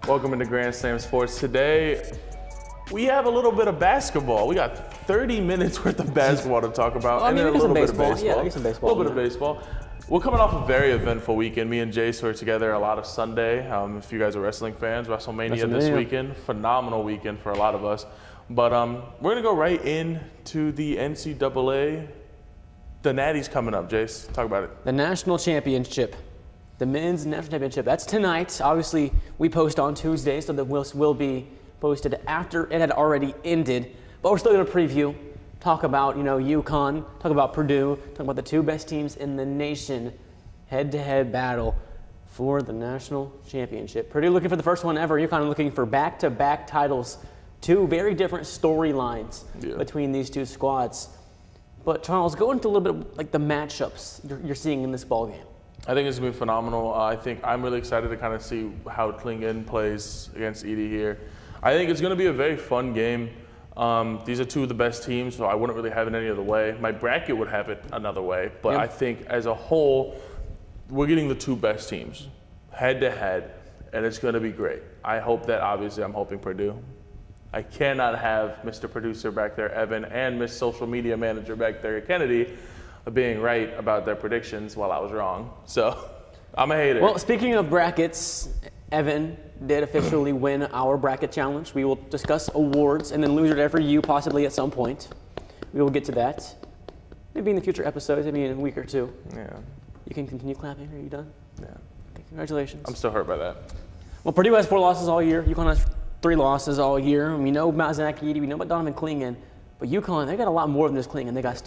Welcome into Grand Slam Sports. Today, we have a little bit of basketball. We got 30 minutes worth of basketball to talk about, Well, I mean, and then a little bit of baseball. baseball. Yeah, we get some baseball. A little bit of baseball. We're coming off a very eventful weekend. Me and Jace were together a lot of Sunday. If you guys are wrestling fans, WrestleMania this weekend. Phenomenal weekend for a lot of us. But we're going to go right into the NCAA. The Natty's coming up, Jace. Talk about it. The national championship. The men's national championship. That's tonight. Obviously, we post on Tuesday, so the will be posted after it had already ended. But we're still going to preview, talk about, UConn, talk about Purdue, talk about the two best teams in the nation, head-to-head battle for the national championship. Purdue looking for the first one ever. UConn looking for back-to-back titles. Two very different storylines between these two squads. But Charles, go into a little bit of like the matchups you're seeing in this ball game. I think it's going to be phenomenal. I think I'm really excited to kind of see how Klingen plays against Edey here. I think it's going to be a very fun game. These are two of the best teams, so I wouldn't really have it any other way. My bracket would have it another way, but I think as a whole, we're getting the two best teams head to head, and it's going to be great. I hope that, obviously, I'm hoping Purdue. I cannot have Mr. Producer back there, Evan, and Miss Social Media Manager back there, Kennedy, being right about their predictions while I was wrong. So I'm a hater. Well, speaking of brackets, Evan did officially win our bracket challenge. We will discuss awards and then loser for you possibly at some point. We will get to that. Maybe in the future episodes, maybe in a week or two. Yeah. You can continue clapping. Are you done? Yeah. Okay, congratulations. I'm still hurt by that. Well, Purdue has 4 losses all year. UConn has 3 losses all year. We know about Zach Edey. We know about Donovan Klingen. But UConn, they got a lot more than just Klingen. They got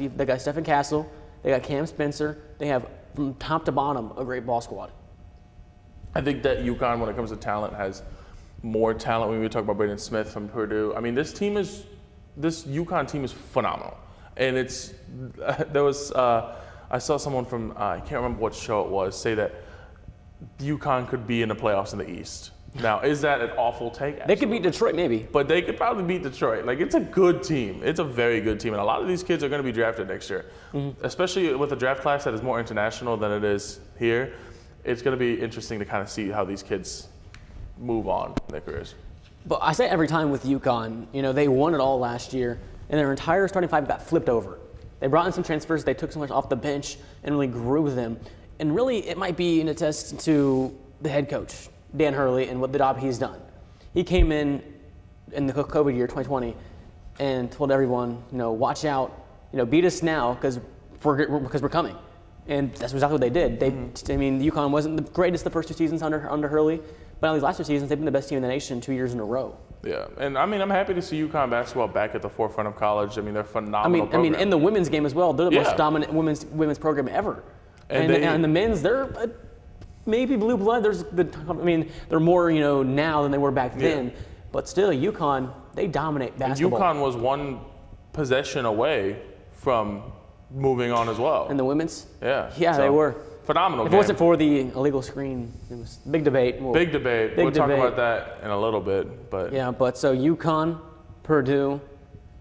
Stephen Castle. They got Cam Spencer. They have, from top to bottom, a great ball squad. I think that UConn, when it comes to talent, has more talent. When we talk about Braden Smith from Purdue, I mean, this UConn team is phenomenal. And I saw someone from, I can't remember what show it was, say that UConn could be in the playoffs in the East. Now, is that an awful take? Absolutely. They could beat Detroit, maybe. But they could probably beat Detroit. Like, it's a good team. It's a very good team. And a lot of these kids are going to be drafted next year, especially with a draft class that is more international than it is here. It's going to be interesting to kind of see how these kids move on in their careers. But I say every time with UConn, they won it all last year, and their entire starting five got flipped over. They brought in some transfers. They took so much off the bench and really grew them. And really, it might be an attest to the head coach, Dan Hurley, and what the job he's done. He came in the COVID year, 2020, and told everyone, watch out, beat us now because we're coming. And that's exactly what they did. UConn wasn't the greatest the first 2 seasons under Hurley, but on these last 2 seasons, they've been the best team in the nation 2 years in a row. Yeah, and I'm happy to see UConn basketball back at the forefront of college. They're phenomenal. Program. In the women's game as well, they're the most dominant women's program ever. And the men's, they're maybe blue blood. They're more now than they were back then. But still, UConn, they dominate basketball. And UConn was 1 possession away from moving on as well. And the women's? Yeah. Yeah, so, they were. Phenomenal If game. It wasn't for the illegal screen, it was big debate. Big debate. We'll talk about that in a little bit. But so UConn, Purdue.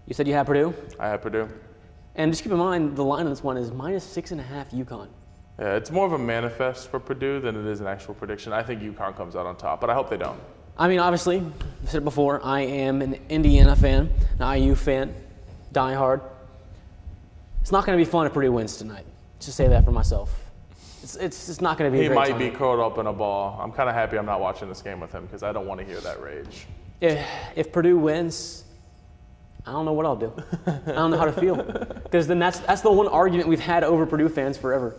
You said you have Purdue? I have Purdue. And just keep in mind, the line on this one is -6.5 UConn. Yeah, it's more of a manifest for Purdue than it is an actual prediction. I think UConn comes out on top, but I hope they don't. Obviously, I've said it before, I am an Indiana fan, an IU fan, diehard. It's not going to be fun if Purdue wins tonight. Just say that for myself. It's just not going to be a great time. He might be curled up in a ball. I'm kind of happy I'm not watching this game with him because I don't want to hear that rage. If Purdue wins, I don't know what I'll do. I don't know how to feel. Because then that's the one argument we've had over Purdue fans forever.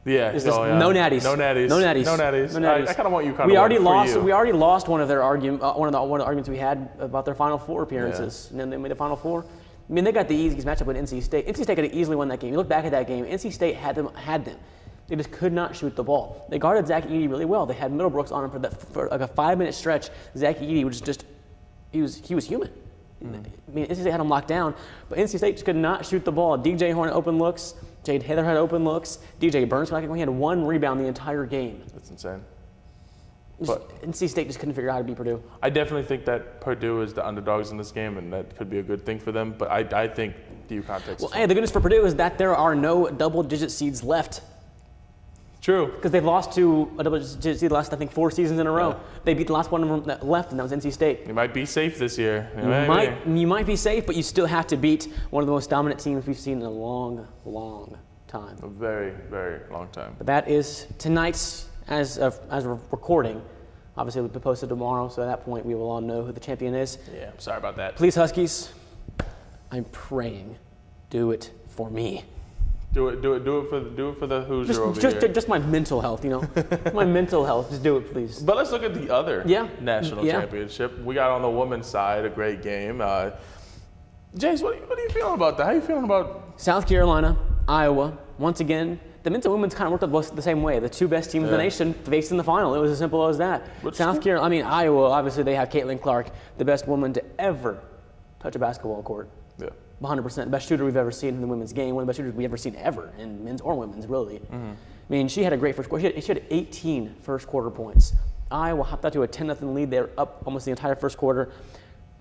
Yeah. No natties. No natties. No natties. No natties. No natties. I kind of want UConn we to already win lost. for you. We already lost one of their one of the arguments we had about their Final Four appearances. And then they made the Final Four. They got the easiest matchup with NC State. NC State could have easily won that game. You look back at that game, NC State had them. They just could not shoot the ball. They guarded Zach Edey really well. They had Middlebrooks on him for like a 5-minute stretch. Zach Edey was just, he was human. NC State had him locked down, but NC State just could not shoot the ball. DJ Horn had open looks. Jade Heather had open looks. DJ Burns he had 1 rebound the entire game. That's insane. But NC State just couldn't figure out how to beat Purdue. I definitely think that Purdue is the underdogs in this game, and that could be a good thing for them. But I think the UConn takes. Well, hey, the good news for Purdue is that there are no double-digit seeds left. True. Because they've lost to a WCC the last, I think, 4 seasons in a row. Yeah. They beat the last one of them that left, and that was NC State. You might be safe this year. You might be safe, but you still have to beat one of the most dominant teams we've seen in a long, long time. A very, very long time. But that is tonight's, as we're recording. Obviously, it'll be posted tomorrow, so at that point, we will all know who the champion is. Yeah, sorry about that. Please, Huskies, I'm praying, do it for me. Do it for the Hoosier over here. Just my mental health, my mental health. Just do it, please. But let's look at the other national Yeah. championship. We got on the women's side a great game. Jace, what are you feeling about that? How are you feeling about? South Carolina, Iowa. Once again, the men's and women's kind of worked out the same way. The 2 best teams in the nation faced in the final. It was as simple as that. Iowa, obviously they have Caitlin Clark, the best woman to ever touch a basketball court. Yeah. 100%. The best shooter we've ever seen in the women's game. One of the best shooters we've ever seen ever in men's or women's, really. I mean, she had a great first quarter. She had 18 first quarter points. Iowa hopped out to a 10-0 lead. They were up almost the entire first quarter.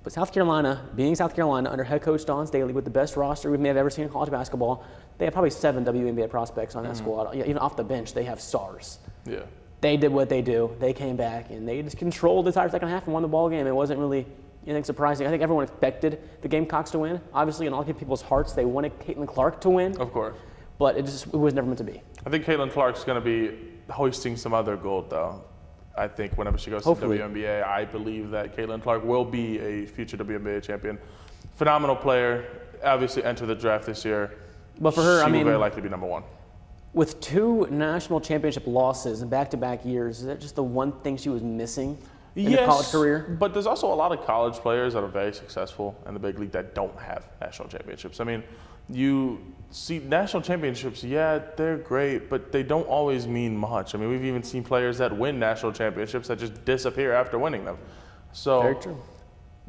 But South Carolina, being South Carolina, under head coach Dawn Staley, with the best roster we may have ever seen in college basketball, they have probably 7 WNBA prospects on that squad. Even off the bench, they have stars. Yeah. They did what they do. They came back, and they just controlled the entire second half and won the ball game. It wasn't really anything surprising. I think everyone expected the Gamecocks to win. Obviously, in all people's hearts, they wanted Caitlin Clark to win. Of course. But it was never meant to be. I think Caitlin Clark's going to be hoisting some other gold, though. I think whenever she goes Hopefully. to WNBA, I believe that Caitlin Clark will be a future WNBA champion. Phenomenal player. Obviously, entered the draft this year. But for her, she will very likely be number 1. With 2 national championship losses in back-to-back years, is that just the one thing she was missing in her college career? But there's also a lot of college players that are very successful in the big league that don't have national championships. I mean, you see national championships, yeah, they're great, but they don't always mean much. I mean, we've even seen players that win national championships that just disappear after winning them. So, Very true.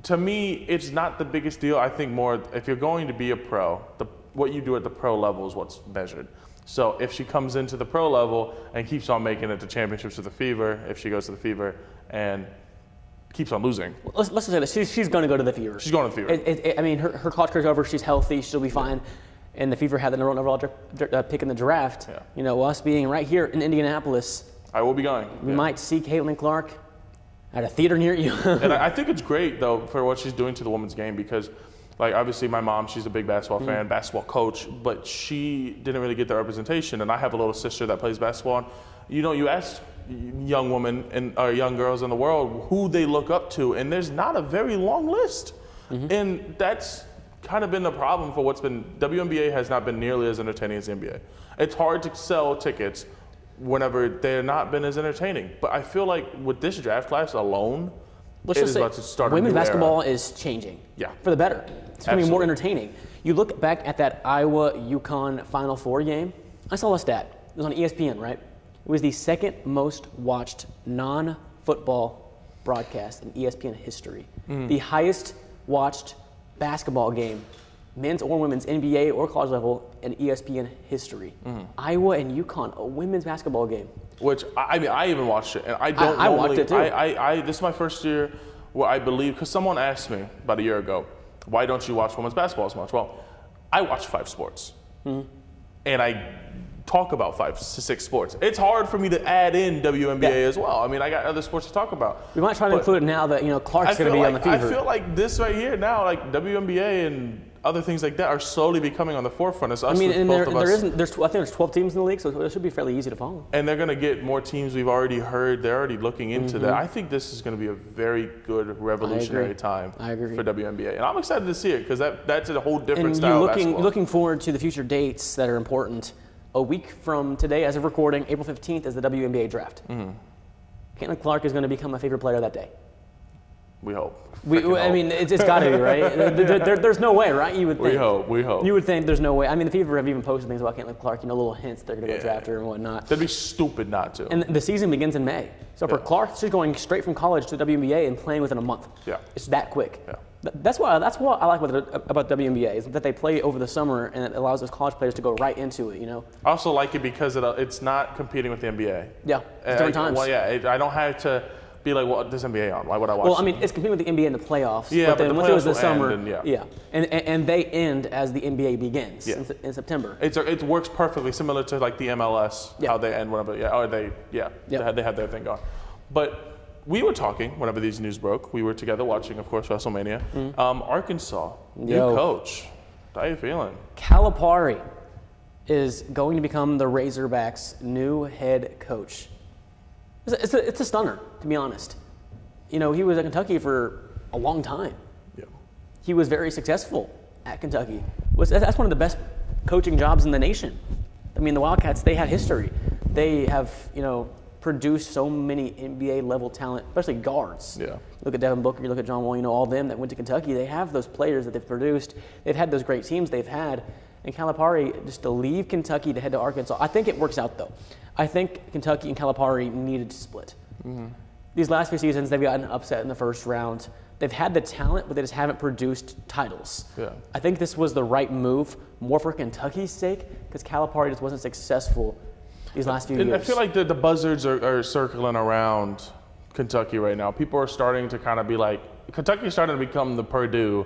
To me, it's not the biggest deal. I think more if you're going to be a pro, what you do at the pro level is what's measured. So if she comes into the pro level and keeps on making it to championships with the Fever, if she goes to the Fever and keeps on losing. Let's just say this. She's going to go to the Fever. She's going to the Fever. I mean, her college career's over. She's healthy. She'll be fine. And the Fever had the number 1 overall pick in the draft. Yeah. Us being right here in Indianapolis, I will be going. we might see Caitlin Clark at a theater near you. And I think it's great, though, for what she's doing to the women's game because, like, obviously my mom, she's a big basketball fan, basketball coach, but she didn't really get the representation. And I have a little sister that plays basketball. And, you ask young women or young girls in the world who they look up to, and there's not a very long list. And that's kind of been the problem for what's been, WNBA has not been nearly as entertaining as the NBA. It's hard to sell tickets whenever they're not been as entertaining. But I feel like with this draft class alone, Let's it just is say, about to start women's a new basketball era. is changing. Yeah. For the better. It's going to be more Absolutely. entertaining. You look back at that Iowa-UConn Final Four game. I saw a stat. It was on ESPN, right? It was the second most watched non-football broadcast in ESPN history. The highest watched basketball game, men's or women's, NBA or college level, in ESPN history. Iowa and UConn, a women's basketball game. Which, I mean, I even watched it, and I don't I normally, watched it too. This is my first year where I believe, because someone asked me about a year ago, why don't you watch women's basketball as much? Well, I watch 5 sports, and I talk about 5 to 6 sports. It's hard for me to add in WNBA as well. I mean, I got other sports to talk about. We might try to include it now that Clark's going to be on the Fever. I feel like this right here now, like WNBA and other things like that are slowly becoming on the forefront. It's us, I mean, and both of us. I think there's 12 teams in the league, so it should be fairly easy to follow. And they're going to get more teams we've already heard. They're already looking into that. I think this is going to be a very good revolutionary time I agree. for WNBA. And I'm excited to see it because that's a whole different And style you're of basketball. looking forward to the future dates that are important. A week from today, as of recording, April 15th, is the WNBA draft. Caitlin Clark is going to become my favorite player that day. We hope. I mean, it's got to be, right? There's no way, right? You would think. We hope. You would think there's no way. I mean, the Fever have even posted things about Caitlin Clark, little hints they're going to go draft her and whatnot. That'd be stupid not to. And the season begins in May. So for Clark, she's going straight from college to the WNBA and playing within a month. Yeah. It's that quick. Yeah. That's what I like about WNBA is that they play over the summer and it allows those college players to go right into it. I also like it because it's not competing with the NBA. Yeah. It's different times. Well, yeah. I don't have to be like, well, this NBA on. Why would I watch? Well, I mean, it's competing with the NBA in the playoffs. Yeah, but but then the once it was playoffs the will summer, end, and and they end as the NBA begins in September. It works perfectly similar to like the MLS, how they end whenever, they have their thing going. But we were talking whenever these news broke. We were together watching, of course, WrestleMania. Arkansas, new coach. How you feeling? Calipari is going to become the Razorbacks' new head coach. It's a stunner, to be honest. You know, he was at Kentucky for a long time. Yeah. He was very successful at Kentucky. That's one of the best coaching jobs in the nation. I mean, the Wildcats, they have history. They have, produced so many NBA-level talent, especially guards. Yeah. Look at Devin Booker, you look at John Wall, all them that went to Kentucky. They have those players that they've produced. They've had those great teams they've had. And Calipari, just to leave Kentucky to head to Arkansas, I think it works out, though. I think Kentucky and Calipari needed to split. These last few seasons, they've gotten upset in the first round. They've had the talent, but they just haven't produced titles. Yeah. I think this was the right move, more for Kentucky's sake, because Calipari just wasn't successful these last few years. I feel like the buzzards are circling around Kentucky right now. People are starting to kind of be like, Kentucky's starting to become the Purdue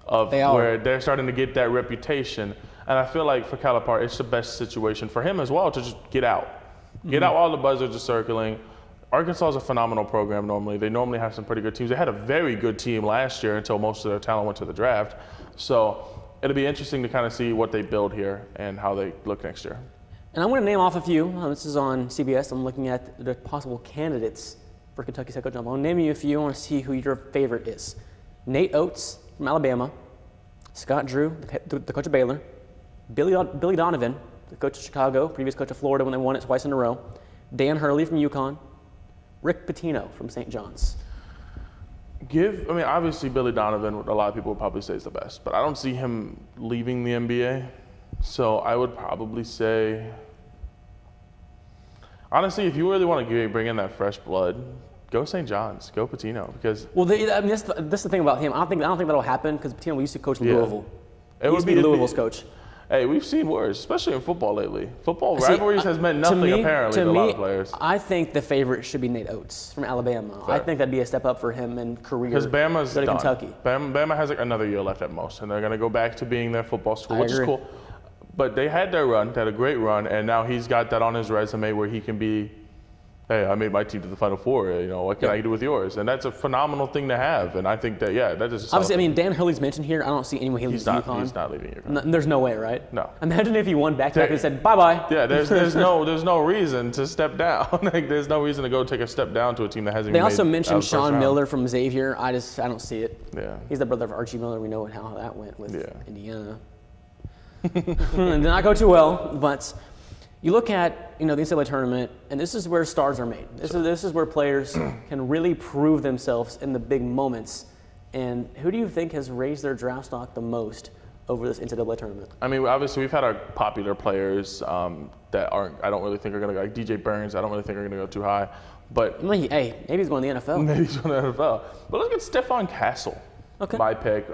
of where they're starting to get that reputation. And I feel like for Calipari, it's the best situation for him as well to just get out. Get out while the buzzards are circling. Arkansas is a phenomenal program normally. They normally have some pretty good teams. They had a very good team last year until most of their talent went to the draft. So it'll be interesting to kind of see what they build here and how they look next year. And I'm going to name off a few. This is on CBS. I'm looking at the possible candidates for Kentucky's head coach. I'm going to name you a few. I want to see who your favorite is. Nate Oates from Alabama. Scott Drew, the coach of Baylor. Billy Donovan, the coach of Chicago, previous coach of Florida when they won it twice in a row. Dan Hurley from UConn. Rick Pitino from St. John's. Obviously Billy Donovan, a lot of people would probably say is the best, but I don't see him leaving the NBA. So I would probably say, honestly, if you really want to bring in that fresh blood, go St. John's, go Pitino, because that's the thing about him. I don't think that'll happen because Pitino used to coach Louisville. He used to be Louisville's coach. Hey, we've seen worse, especially in football lately. Football rivalries has meant nothing apparently to a lot of players. I think the favorite should be Nate Oates from Alabama. Fair. I think that'd be a step up for him in career. Because Bama's done. Kentucky. Bama has like another year left at most, and they're going to go back to being their football school, which is cool. But they had their run, they had a great run, and now he's got that on his resume where he can be, hey, I made my team to the Final Four. What can I do with yours? And that's a phenomenal thing to have. And I think that, that is obviously. Dan Hurley's mentioned here. I don't see any way he leaves UConn. He's not leaving UConn. There's no way, right? No. Imagine if he won back-to-back and said bye-bye. Yeah, there's no reason to step down. There's no reason to go take a step down to a team that hasn't. They also mentioned Sean Miller from Xavier. I don't see it. Yeah. He's the brother of Archie Miller. We know how that went with Indiana. Did not go too well, but you look at the NCAA tournament, and this is where stars are made. This is where players can really prove themselves in the big moments. And who do you think has raised their draft stock the most over this NCAA tournament? Obviously we've had our popular players that I don't really think are going to go. Like DJ Burns, I don't really think are going to go too high. But maybe he's going to the NFL. Maybe he's going to the NFL. But look at Stephon Castle. Okay. My pick.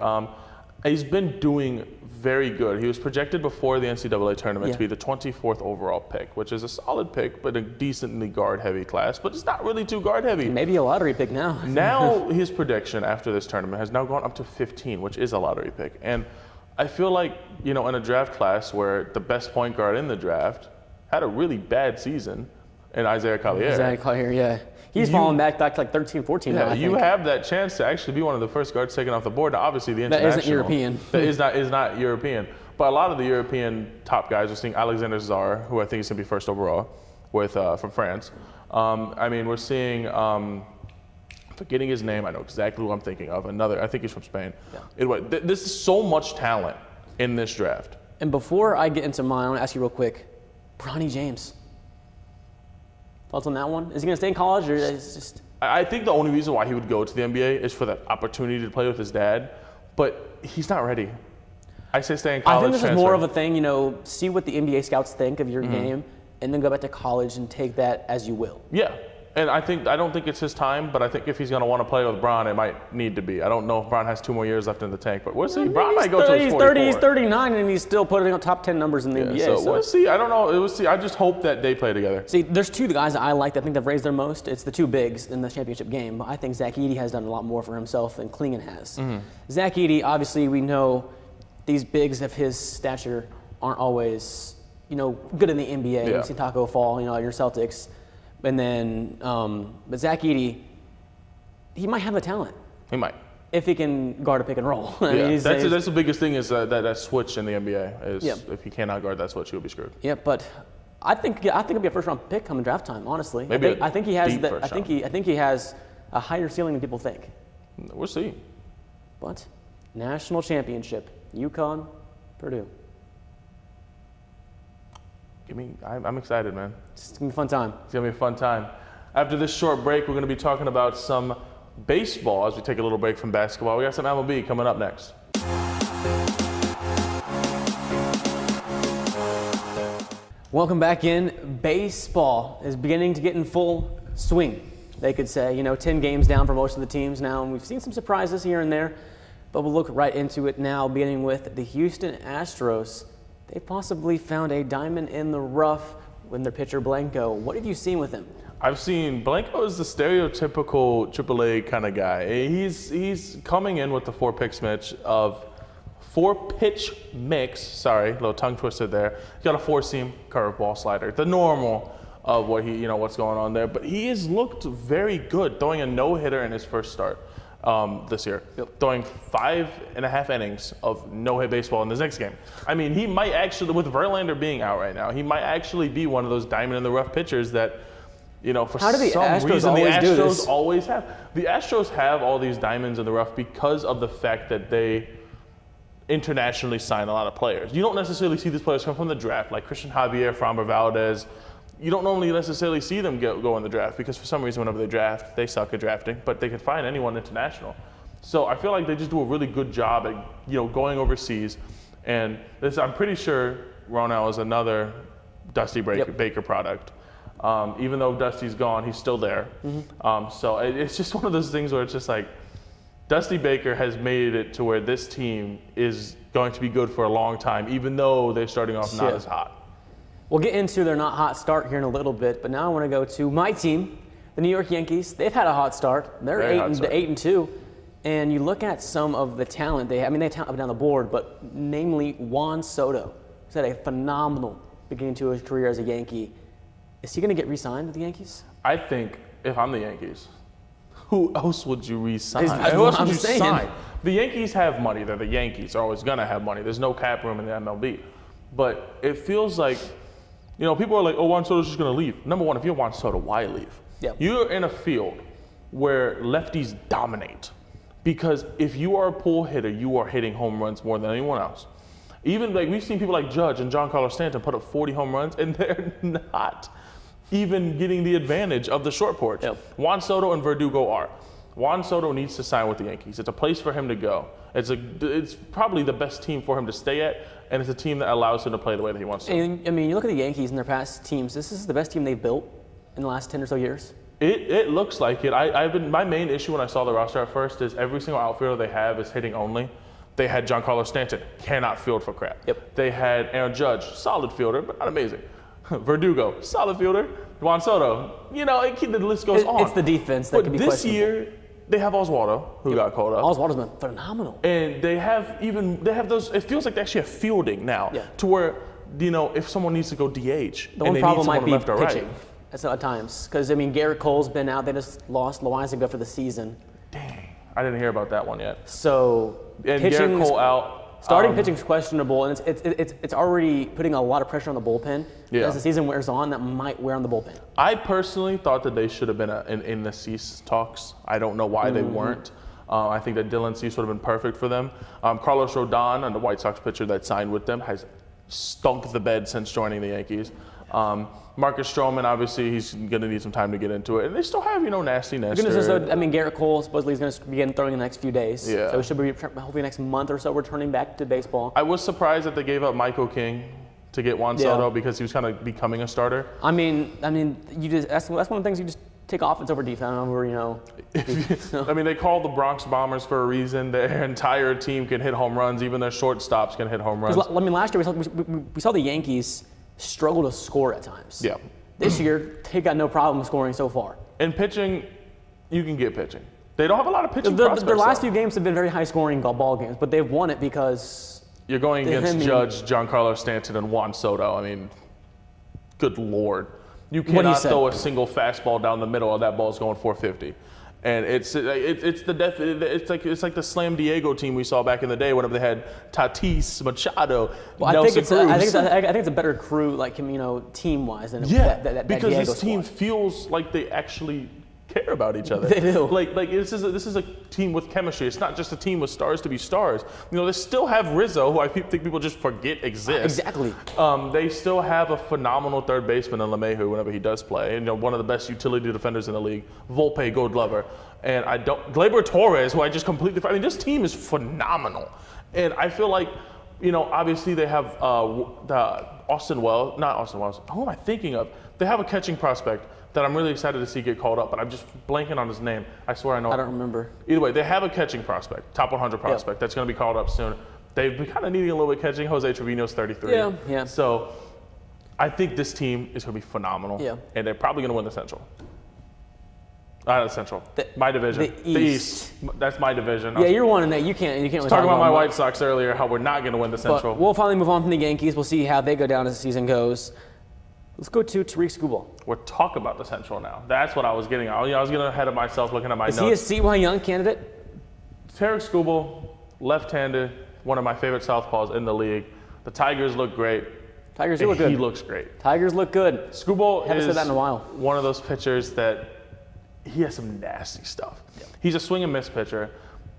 He's been doing very good. He was projected before the NCAA tournament to be the 24th overall pick, which is a solid pick, but a decently guard-heavy class. But it's not really too guard-heavy. Maybe a lottery pick now. Now his prediction after this tournament has now gone up to 15, which is a lottery pick. And I feel like, in a draft class where the best point guard in the draft had a really bad season in Isaiah Collier. Isaiah Collier, yeah. He's fallen back to like 13, 14 now, I think. You have that chance to actually be one of the first guards taken off the board. Now, obviously, the international. That isn't European. That is not European. But a lot of the European top guys, we're seeing Alexander Czar, who I think is going to be first overall, from France. We're seeing, forgetting his name, I know exactly who I'm thinking of. I think he's from Spain. Yeah. Anyway, this is so much talent in this draft. And before I get into mine, I want to ask you real quick, Bronny James. Thoughts on that one? Is he going to stay in college, or is it just? I think the only reason why he would go to the NBA is for the opportunity to play with his dad, but he's not ready. I say stay in college. I think this is more of a thing, see what the NBA scouts think of your game, and then go back to college and take that as you will. Yeah, And I don't think it's his time, but I think if he's going to want to play with Bron, it might need to be. I don't know if Bron has 2 more years left in the tank, but we'll see. Bron might go to his 44. He's 39, and he's still putting on top 10 numbers in the NBA. So we'll see. I don't know. We'll see. I just hope that they play together. See, there's 2 guys that I like that I think they've raised their most. It's the 2 bigs in the championship game. But I think Zach Edey has done a lot more for himself than Klingon has. Zach Edey, obviously, we know these bigs of his stature aren't always, good in the NBA. Yeah. You see Taco Fall, your Celtics. And then, but Zach Edey, he might have the talent. He might. If he can guard a pick and roll. I Yeah, mean, that's the biggest thing is that switch in the NBA is Yeah. if he cannot guard that switch, he'll be screwed. Yeah, but I think it'll be a first round pick coming draft time. Honestly, Maybe I think he has. deep first I think he has a higher ceiling than people think. We'll see. But national championship, UConn, Purdue. I'm excited, man. It's gonna be a fun time. It's gonna be a fun time. After this short break, we're gonna be talking about some baseball as we take a little break from basketball. We got some MLB coming up next. Welcome back in. Baseball is beginning to get in full swing, they could say. 10 games down for most of the teams now, and we've seen some surprises here and there, but we'll look right into it now, beginning with the Houston Astros. They possibly found a diamond in the rough with their pitcher Blanco. What have you seen with him? I've seen Blanco is the stereotypical AAA kind of guy. He's coming in with the 4-pitch mix. Sorry, a little tongue twister there. He's got a 4-seam curveball slider, the normal of what what's going on there. But he has looked very good, throwing a no-hitter in his first start this year. Throwing 5.5 innings of no-hit baseball in this next game. I mean, he might actually, with Verlander being out right now, he might actually be one of those diamond in the rough pitchers that, for some reason the Astros always have. The Astros have all these diamonds in the rough because of the fact that they internationally sign a lot of players. You don't necessarily see these players come from the draft, like Christian Javier, Framber Valdez. You don't normally necessarily see them go in the draft because for some reason whenever they draft, they suck at drafting, but they can find anyone international. So I feel like they just do a really good job at going overseas. And I'm pretty sure Ronell is another Dusty Baker product. Even though Dusty's gone, he's still there. So it's just one of those things where it's just like Dusty Baker has made it to where this team is going to be good for a long time, even though they're starting off not as hot. We'll get into their not hot start here in a little bit, but now I want to go to my team, the New York Yankees. They've had a hot start. They're 8-2, and you look at some of the talent they have. I mean, they have talent up and down the board, but namely Juan Soto, who's had a phenomenal beginning to his career as a Yankee. Is he going to get re-signed with the Yankees? I think if I'm the Yankees, who else would you re-sign? That's Who what else would I'm you saying. sign? The Yankees have money. They're the Yankees. They're always going to have money. There's no cap room in the MLB. But it feels like, people are like, oh, Juan Soto's just going to leave. Number one, if you're Juan Soto, why leave? Yep. You're in a field where lefties dominate. Because if you are a pull hitter, you are hitting home runs more than anyone else. Even we've seen people like Judge and Giancarlo Stanton put up 40 home runs, and they're not even getting the advantage of the short porch. Yep. Juan Soto and Verdugo are. Juan Soto needs to sign with the Yankees. It's a place for him to go. It's probably the best team for him to stay at, and it's a team that allows him to play the way that he wants to. And, I mean, you look at the Yankees and their past teams. This is the best team they've built in the last 10 or so years. It looks like it. My main issue when I saw the roster at first is every single outfielder they have is hitting only. They had Giancarlo Stanton, cannot field for crap. Yep. They had Aaron Judge, solid fielder, but not amazing. Verdugo, solid fielder. Juan Soto, the list goes on. It's the defense that but can be this questionable. Year, they have Oswaldo, who got called up. Oswaldo's been phenomenal. And they have those, it feels like they actually have fielding now. Yeah. To where, if someone needs to go DH. The one problem might be left or pitching. right. At times. Because, Garrett Cole's been out. They just lost Loizaga for the season. Dang. I didn't hear about that one yet. So, And Garrett Cole out. Starting pitching's questionable, and it's already putting a lot of pressure on the bullpen. Yeah. As the season wears on, that might wear on the bullpen. I personally thought that they should have been in the Cease talks. I don't know why they weren't. I think that Dylan Cease would have been perfect for them. Carlos Rodon, the White Sox pitcher that signed with them, has stunk the bed since joining the Yankees. Marcus Stroman, obviously, he's going to need some time to get into it. And they still have, Nasty Nestor. Garrett Cole supposedly is going to begin throwing in the next few days. Yeah. So he should be, hopefully, next month or so, returning back to baseball. I was surprised that they gave up Michael King to get Juan Soto because he was kind of becoming a starter. That's one of the things take offense over defense over, I mean, they call the Bronx Bombers for a reason. Their entire team can hit home runs. Even their shortstops can hit home runs. I mean, last year we saw the Yankees struggle to score at times. Yeah. This year, they got no problem scoring so far. And pitching, you can get pitching. They don't have a lot of pitching Their prospects. last though. few games have been very high-scoring ball games, but they've won it because You're going against Judge, Giancarlo Stanton, and Juan Soto. I mean, good Lord. You cannot throw a single fastball down the middle, and that ball's going 450. And it's the death. It's like the Slam Diego team we saw back in the day whenever they had Tatis, Machado, Nelson Cruz. I think it's a better crew, like, team-wise than that because Diego this team squad. feels like they actually care about each other. They do. Like this is a team with chemistry. It's not just a team with stars to be stars. They still have Rizzo, who I think people just forget exists. Exactly. They still have a phenomenal third baseman in LeMahieu whenever he does play, and one of the best utility defenders in the league, Volpe, Gold Glover, and Gleyber Torres, who I just completely. I mean, this team is phenomenal, and I feel like, obviously they have not Austin Wells. Who am I thinking of? They have a catching prospect that I'm really excited to see get called up, but I'm just blanking on his name. I swear I know. I don't remember. Either way, they have a catching prospect, top 100 prospect, that's going to be called up soon. They've been kind of needing a little bit catching. Jose Trevino's 33. Yeah. So I think this team is going to be phenomenal. Yeah. And they're probably going to win the Central. The Central. My division. The East. That's my division. Yeah, you're one in that. You can't. Really talk about my White Sox earlier, how we're not going to win the Central. But we'll finally move on from the Yankees. We'll see how they go down as the season goes. Let's go to Tariq Skubal. We're talking about the Central now. That's what I was getting at. I was getting ahead of myself looking at my notes. Is he a Cy Young candidate? Tariq Skubal, left-handed, one of my favorite southpaws in the league. The Tigers look great. Tigers do look good. He looks great. Tigers look good. Skubal Haven't is said that in a while. One of those pitchers that he has some nasty stuff. Yeah. He's a swing and miss pitcher,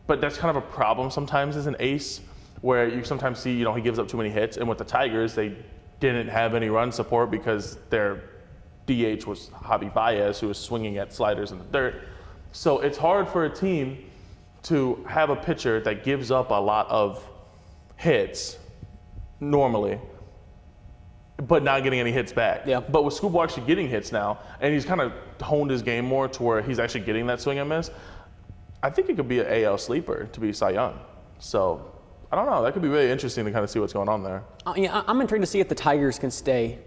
but that's kind of a problem sometimes as an ace, where you sometimes see, he gives up too many hits. And with the Tigers, they didn't have any run support because their DH was Javi Baez, who was swinging at sliders in the dirt. So it's hard for a team to have a pitcher that gives up a lot of hits normally, but not getting any hits back. Yeah. But with Skubal actually getting hits now, and he's kind of honed his game more to where he's actually getting that swing and miss, I think it could be an AL sleeper to be Cy Young. So I don't know. That could be really interesting to kind of see what's going on there. I'm intrigued to see if the Tigers can stay,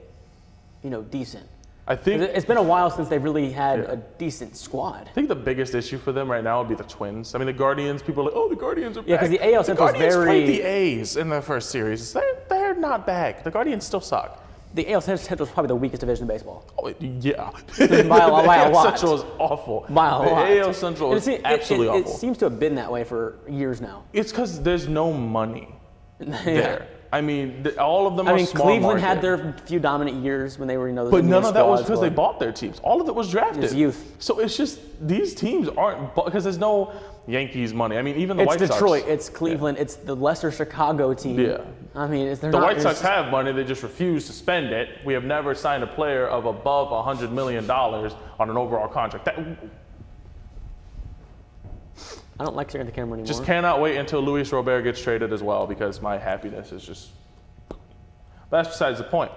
decent. I think it's been a while since they've really had a decent squad. I think the biggest issue for them right now would be the Twins. I mean, the Guardians, people are like, oh, the Guardians are back. Yeah, because the AL Central is Guardians very... played the A's in their first series. They're not back. The Guardians still suck. The AL Central is probably the weakest division in baseball. Oh, yeah. By a lot. The AL Central is awful. By a lot. The AL Central is absolutely awful. It seems to have been that way for years now. It's because there's no money there. I mean, all of them are small Cleveland market. had their few dominant years when they were, but none of that was because they bought their teams. All of it was drafted. It's youth. So it's just these teams aren't because there's no Yankees money. I mean, even the White Sox. It's Detroit. It's Cleveland. It's the lesser Chicago team. Yeah. I mean, the White Sox have money. They just refuse to spend it. We have never signed a player of above $100 million on an overall contract. I don't like staring at the camera anymore. Just cannot wait until Luis Robert gets traded as well because my happiness is just. But that's besides the point.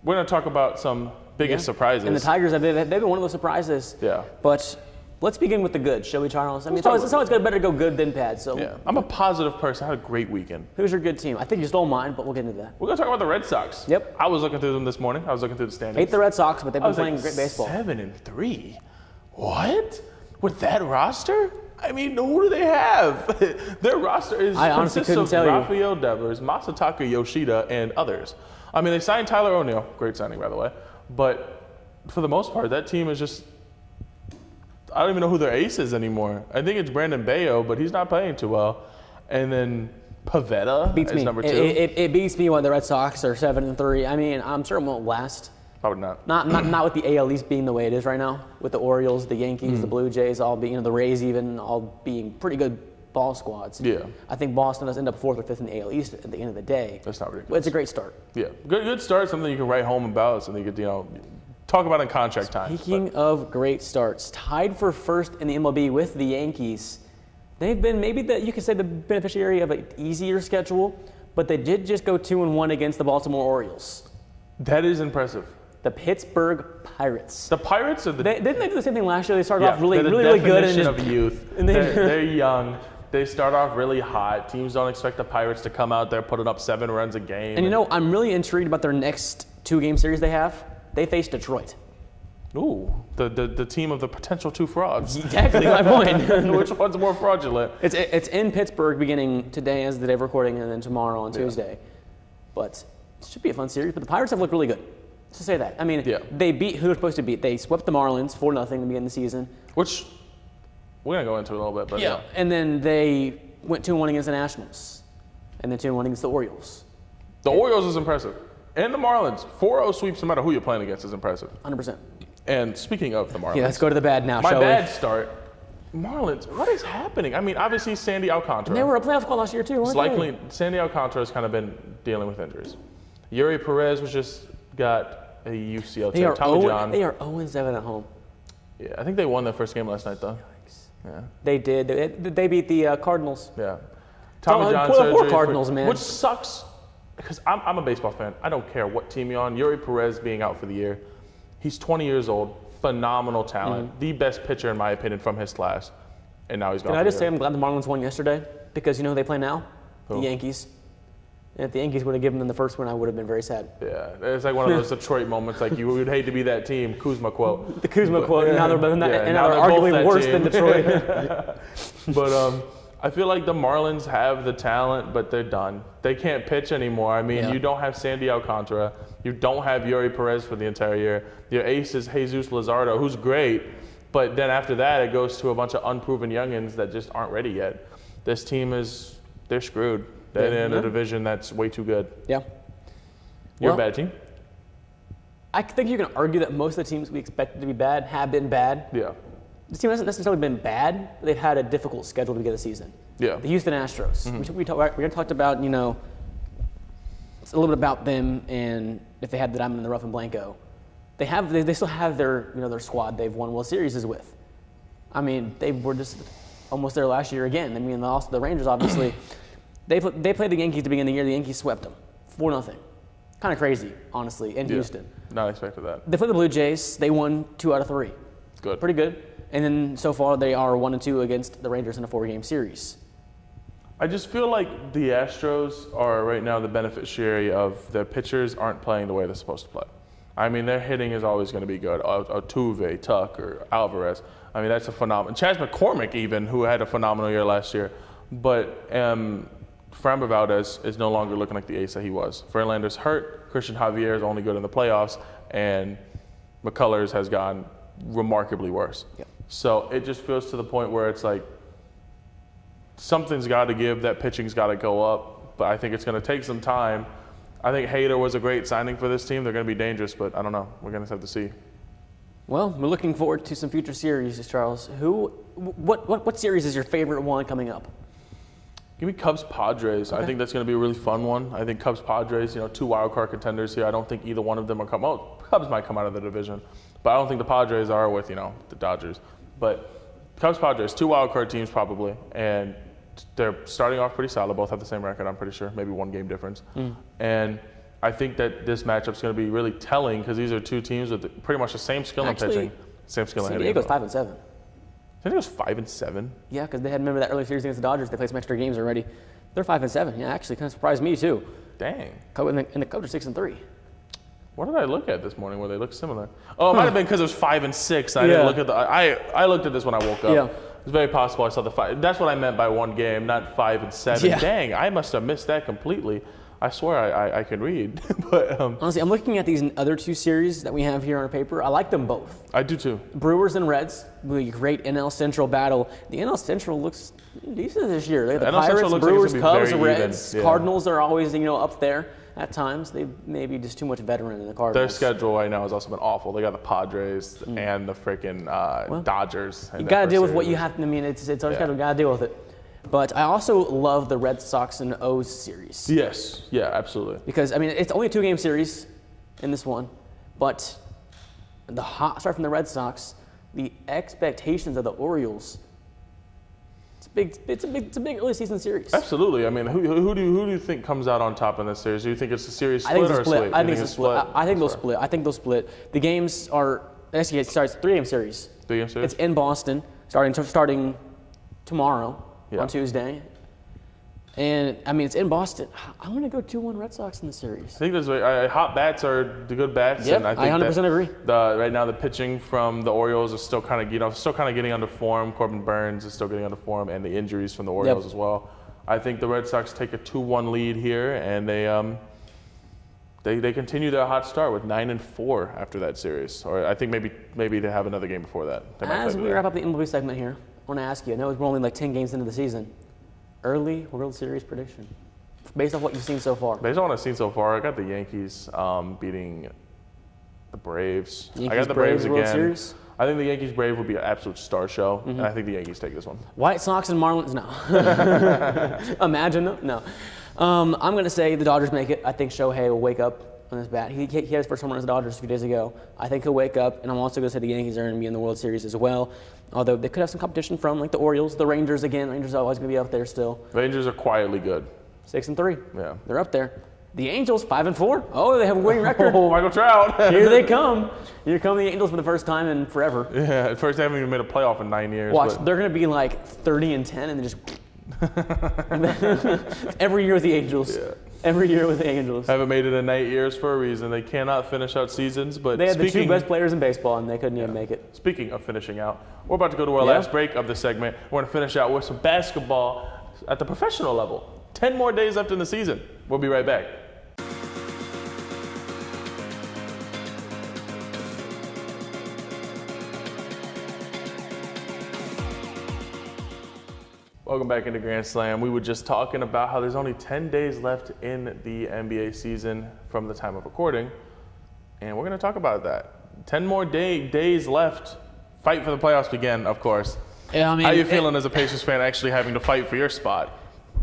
We're going to talk about some biggest surprises. And the Tigers, they've been one of those surprises. Yeah. But let's begin with the good, shall we, Charles? I mean, it's always better to go good than bad. So yeah. I'm a positive person. I had a great weekend. Who's your good team? I think you stole mine, but we'll get into that. We're going to talk about the Red Sox. Yep. I was looking through them this morning. I was looking through the standings. Hate the Red Sox, but they've been playing great baseball. 7-3. What? With that roster? I mean, who do they have? Their roster consists of Rafael Devers, Masataka Yoshida, and others. I mean, they signed Tyler O'Neill. Great signing, by the way. But for the most part, that team is just – I don't even know who their ace is anymore. I think it's Brandon Bayo, but he's not playing too well. And then Pavetta is number 2. It beats me when the Red Sox are 7-3. I mean, I'm sure it won't last. Probably not. Not with the AL East being the way it is right now, with the Orioles, the Yankees, the Blue Jays, all being, the Rays even, all being pretty good ball squads. Yeah. I think Boston does end up 4th or 5th in the AL East at the end of the day. That's not ridiculous. But it's a great start. Yeah. Good start, something you can write home about, something you could, talk about in contract time. Speaking of great starts, tied for first in the MLB with the Yankees. They've been you could say the beneficiary of an easier schedule, but they did just go 2-1 against the Baltimore Orioles. That is impressive. The Pittsburgh Pirates. The Pirates are the Didn't they do the same thing last year? They started off really, they're the really good. definition And of youth. and they- They're young. They start off really hot. Teams don't expect the Pirates to come out there putting up 7 runs a game. And you know, I'm really intrigued about their next 2-game series they have. They face Detroit. Ooh, the team of the potential 2 frauds. Exactly my point. Which one's more fraudulent? It's in Pittsburgh beginning today as the day of recording, and then tomorrow on Tuesday. But it should be a fun series. But the Pirates have looked really good. To say that. I mean, they beat who they're supposed to beat. They swept the Marlins 4-0 to begin the season. Which we're gonna go into a little bit, but yeah. And then they went 2-1 against the Nationals, and then 2-1 against the Orioles. The Orioles is impressive, and the Marlins 4-0 sweeps no matter who you're playing against is impressive. 100%. And speaking of the Marlins, Let's go to the bad now. my shall bad we? start. Marlins, what is happening? I mean, obviously Sandy Alcantara. They were a playoff squad last year too, weren't It's they? likely Sandy Alcantara has kind of been dealing with injuries. Yuri Perez was just got a UCL tear. Tommy John. They are 0-7 at home. Yeah, I think they won their first game last night though. Yeah. They did. They beat the Cardinals. Yeah. Tommy John poor surgery. Cardinals, man. Which sucks because I'm a baseball fan. I don't care what team you're on. Yuri Perez being out for the year. He's 20 years old. Phenomenal talent. The best pitcher, in my opinion, from his class. And now he's gone. Can I for just the say year. I'm glad the Marlins won yesterday? Because you know who they play now? Who? The Yankees. And if the Yankees would have given them the first one, I would have been very sad. Yeah, it's like one of those Detroit moments. Like you would hate to be that team. Kuzma quote. The Kuzma quote, and now they're, Yeah, now now they're they're arguably both that worse team. than Detroit. But I feel like the Marlins have the talent, but they're done. They can't pitch anymore. I mean, you don't have Sandy Alcantara. You don't have Yuri Perez for the entire year. Your ace is Jesus Luzardo, who's great. But then after that, it goes to a bunch of unproven youngins that just aren't ready yet. This team they're screwed. They're in a division that's way too good. Yeah. You're Well, a bad team? I think you can argue that most of the teams we expected to be bad have been bad. Yeah. This team hasn't necessarily been bad, but they've had a difficult schedule to begin the season. Yeah. The Houston Astros. We talked about, you know, it's a little bit about them and if they had the diamond in the rough in Blanco. They still have their squad they've won World Series with. I mean, they were just almost there last year again. I mean, also the Rangers obviously. They played the Yankees to begin the year. The Yankees swept them 4-0. Kind of crazy, honestly, in Houston. Not expected that. They played the Blue Jays. They won 2 out of 3. Good. Pretty good. And then so far they are 1-2 against the Rangers in a 4-game series. I just feel like the Astros are right now the beneficiary of their pitchers aren't playing the way they're supposed to play. I mean, their hitting is always going to be good. Altuve, Tuck, or Alvarez. I mean, that's a phenomenal. Chas McCormick even, who had a phenomenal year last year. But Framber Valdez is no longer looking like the ace that he was. Verlander's hurt. Christian Javier is only good in the playoffs. And McCullers has gone remarkably worse. Yep. So it just feels to the point where it's like something's got to give. That pitching's got to go up. But I think it's going to take some time. I think Hader was a great signing for this team. They're going to be dangerous, but I don't know. We're going to have to see. Well, we're looking forward to some future series, Charles. What series is your favorite one coming up? Give me Cubs-Padres. Okay. I think that's going to be a really fun one. I think Cubs-Padres, 2 wild card contenders here. I don't think either one of them are coming. Well, Cubs might come out of the division, but I don't think the Padres are with, the Dodgers. But Cubs-Padres, 2 wild card teams probably, and they're starting off pretty solid. Both have the same record, I'm pretty sure, maybe 1 game difference. And I think that this matchup's going to be really telling because these are 2 teams with pretty much the same skill in pitching, same skill in San hitting. Diego's 5-7. San Diego's 5-7. Yeah, because they had remember that early series against the Dodgers. They played some extra games already. They're 5-7. Yeah, actually, kind of surprised me too. Dang. And the Cubs are 6-3. What did I look at this morning where they looked similar? Oh, it might have been because it was 5-6. I didn't look at I looked at this when I woke up. Yeah. It's very possible I saw the 5. That's what I meant by 1 game, not 5-7. Yeah. Dang, I must have missed that completely. I swear I can read, but Honestly, I'm looking at these other 2 series that we have here on our paper. I like them both. I do too. Brewers and Reds, really great NL Central battle. The NL Central looks decent this year. They have the NL Central Pirates, looks like Brewers, it's gonna be Cubs, very Reds, even. Yeah. Cardinals are always up there at times. They may be just too much veteran in the Their Cardinals. schedule right now has also been awful. They got the Padres and the freaking Dodgers. You got to deal with what you have. I mean, it's always got to deal with it. But I also love the Red Sox and O's series. Yes. Yeah. Absolutely. Because, I mean, it's only a 2-game series in this one, but the hot start from the Red Sox, the expectations of the Orioles, it's It's a big early season series. Absolutely. I mean, who do you think comes out on top in this series? Do you think it's a series split or a sweep? I think it's a split. I think they'll split. I think they'll split. The games are actually it starts 3-game series. 3-game series. It's in Boston, starting tomorrow on Tuesday. And I mean, it's in Boston. I'm going to go 2-1 Red Sox in the series. I think there's hot bats are the good bats. Yep, and I think 100% agree. Right now, the pitching from the Orioles is still kind of getting under form. Corbin Burns is still getting under form, and the injuries from the Orioles as well. I think the Red Sox take a 2-1 lead here, and they continue their hot start with 9-4 after that series. Or I think maybe they have another game before that. As we wrap up the MLB segment here, I want to ask you. I know we're only like 10 games into the season. Early World Series prediction, based off what you've seen so far. Based on what I've seen so far, I got the Yankees beating the Braves. I got the Braves again. World Series? I think the Yankees Brave would be an absolute star show, and I think the Yankees take this one. White Sox and Marlins, no. Imagine them, no. I'm going to say the Dodgers make it. I think Shohei will wake up on his bat. He had his first home run as the Dodgers a few days ago. I think he'll wake up, and I'm also going to say the Yankees are going to be in the World Series as well. Although they could have some competition from like the Orioles, the Rangers again. Rangers are always going to be up there still. Rangers are quietly good. 6-3. Yeah. They're up there. The Angels, 5-4. Oh, they have a winning record. Oh, Michael Trout. Here they come. Here come the Angels for the first time in forever. Yeah, at first they haven't even made a playoff in 9 years. Watch, they're going to be like 30-10 and then just every year with the Angels. Yeah. Every year with the Angels. Haven't made it in 8 years for a reason. They cannot finish out seasons, but they had the 2 best players in baseball, and they couldn't even make it. Speaking of finishing out, we're about to go to our last break of the segment. We're going to finish out with some basketball at the professional level. 10 more days left in the season. We'll be right back. Welcome back into Grand Slam. We were just talking about how there's only 10 days left in the NBA season from the time of recording, and we're going to talk about that. 10 more days left. Fight for the playoffs begin, of course. Yeah, I mean, how are you feeling as a Pacers fan actually having to fight for your spot?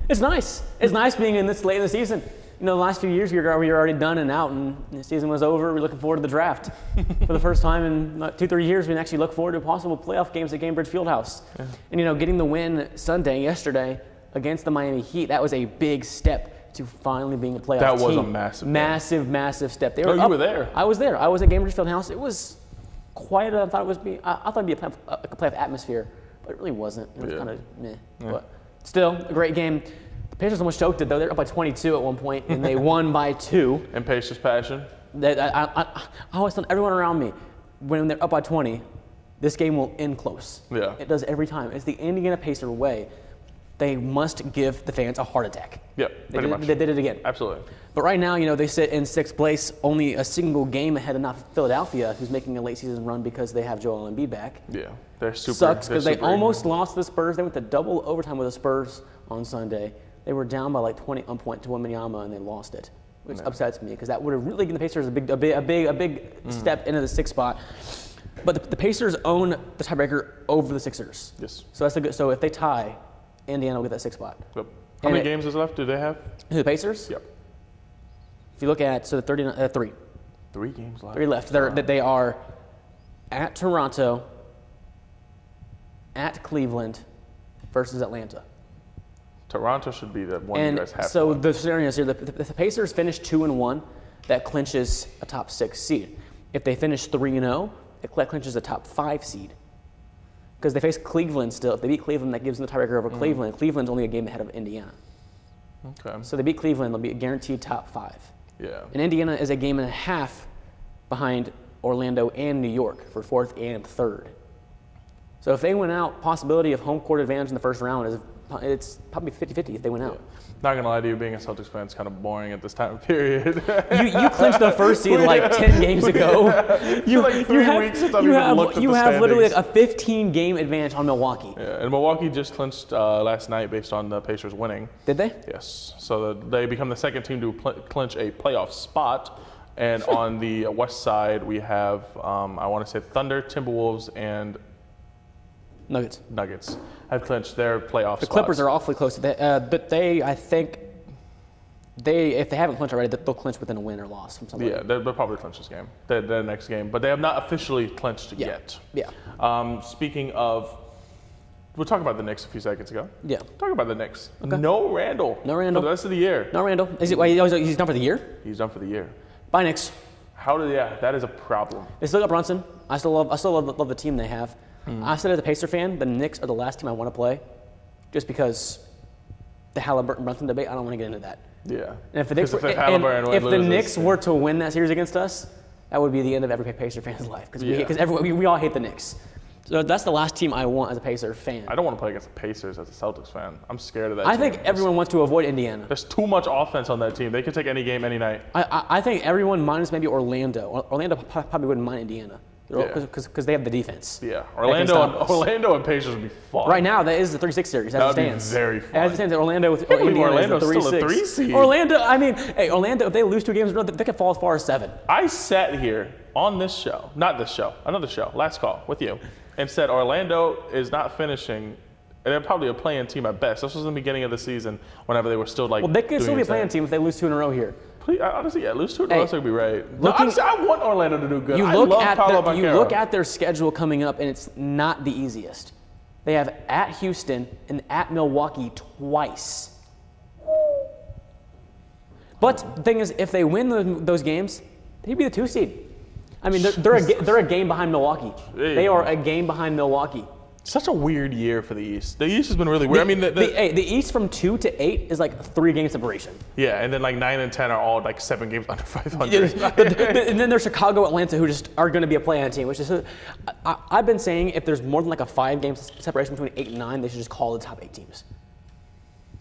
It's nice. It's nice being in this late in the season. You know, the last few years we were already done and out, and the season was over. We're looking forward to the draft. For the first time in 2-3 years, we can actually look forward to possible playoff games at Gainbridge Fieldhouse. Yeah. And, you know, getting the win Sunday, yesterday, against the Miami Heat, that was a big step to finally being a playoff team. That was a massive step. They were you were there. I was there. I was at Gainbridge Fieldhouse. It was quite I thought it would be a playoff atmosphere, but it really wasn't. It was kind of meh. Yeah. But still, a great game. The Pacers almost choked it, though. They were up by 22 at one point, and they won by 2. And Pacers passion? I always tell everyone around me, when they're up by 20, this game will end close. Yeah. It does every time. It's the Indiana Pacer way. They must give the fans a heart attack. Yep, pretty much. They did it again. Absolutely. But right now, you know, they sit in 6th place, only a single game ahead of Philadelphia, who's making a late season run because they have Joel Embiid back. Yeah, they're super. Sucks because they almost lost to the Spurs. They went to double overtime with the Spurs on Sunday. They were down by like 20 on point to Wembanyama, and they lost it, which upsets me because that would have really given the Pacers a big step into the 6th spot. But the Pacers own the tiebreaker over the Sixers. Yes. So that's so if they tie, Indiana will get that 6th spot. Yep. How many games is left? Do they have? Who, the Pacers? Yep. If you look at 3. 3 games left. 3 left. They are at Toronto, at Cleveland, versus Atlanta. Toronto should be the one you guys have. So the scenario is here: the Pacers finish 2-1, that clinches a top 6 seed. If they finish 3-0, it clinches a top 5 seed. Because they face Cleveland still. If they beat Cleveland, that gives them the tiebreaker over Cleveland. Cleveland's only a game ahead of Indiana. Okay. So they beat Cleveland, they'll be a guaranteed top 5. Yeah. And Indiana is a game and a half behind Orlando and New York for 4th and 3rd. So if they win out, possibility of home court advantage in the first round it's probably 50-50 if they win out. Yeah. Not gonna lie to you, being a Celtics fan is kind of boring at this time of period. You clinched the first seed like 10 games ago. You have literally like a 15-game advantage on Milwaukee. Yeah, and Milwaukee just clinched last night based on the Pacers winning. Did they? Yes. So they become the second team to clinch a playoff spot. And on the west side, we have, I want to say Thunder, Timberwolves, and Nuggets have clinched their playoff spots. The Clippers are awfully close to that, but I think, if they haven't clinched already, they'll clinch within a win or loss from somebody. Yeah, they'll probably clinch this game, their next game, but they have not officially clinched yet. Yeah. Speaking of we're talking about the Knicks a few seconds ago. Yeah. Talking about the Knicks. Okay. No Randall. No Randall. For the rest of the year. No Randall. He's done for the year? He's done for the year. Bye, Knicks. That is a problem. They still got Brunson. I still love the team they have. I said as a Pacer fan, the Knicks are the last team I want to play, just because the Halliburton Brunson debate. I don't want to get into that. Yeah. And if the Knicks were to win that series against us, that would be the end of every Pacer fan's life, because we all hate the Knicks. So that's the last team I want as a Pacer fan. I don't want to play against the Pacers as a Celtics fan. I'm scared of that. I think everyone wants to avoid Indiana. There's too much offense on that team. They could take any game, any night. I think everyone minus maybe Orlando. Orlando probably wouldn't mind Indiana because they have the defense. Yeah, Orlando and Pacers would be fun. Right now, that is the 3-6 series. That would be very fun. As it stands, Orlando's still a 3 seed. Orlando, Orlando, if they lose 2 games in a row, they could fall as far as 7. I sat here on this show, not this show, another show, last call with you, and said Orlando is not finishing, and they're probably a play-in team at best. This was in the beginning of the season, whenever they were still like. Well, they could still be a play-in team if they lose 2 in a row here. Please, honestly, yeah, lose 2 in a row, so it'd be right. Honestly, I want Orlando to do good. You look at their schedule coming up, and it's not the easiest. They have at Houston and at Milwaukee twice. But the thing is, if they win those games, they'd be the 2 seed. I mean, they're a game behind Milwaukee. They are a game behind Milwaukee. Such a weird year for the East. The East has been really weird. The East from 2 to 8 is like 3 game separation. Yeah, and then like 9 and 10 are all like 7 games under 500. And then there's Chicago, Atlanta, who just are going to be a play-in team. Which is, I've been saying if there's more than like a 5 game separation between 8 and 9, they should just call the top 8 teams.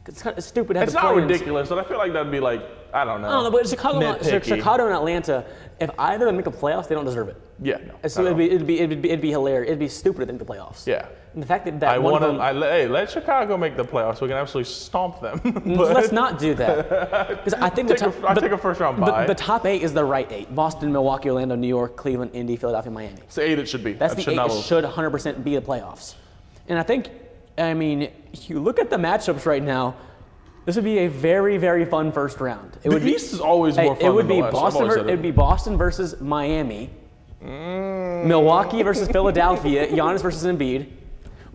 It's kind of stupid. It's not ridiculous, but I feel like that'd be like, I don't know. But Chicago and Atlanta, if either of them make the playoffs, they don't deserve it. Yeah, no. So it'd be hilarious. It'd be stupid to make the playoffs. Yeah. And the fact that let Chicago make the playoffs. We can absolutely stomp them. Let's not do that. Because I think I'll take a first round bye. The top 8 is the right 8: Boston, Milwaukee, Orlando, New York, Cleveland, Indy, Philadelphia, Miami. It's the 8 it should be. That's the 8 that should 100% be the playoffs. And I think, you look at the matchups right now. This would be a very, very fun first round. The East is always more fun than the West. It would be Boston versus Miami, Milwaukee versus Philadelphia, Giannis versus Embiid,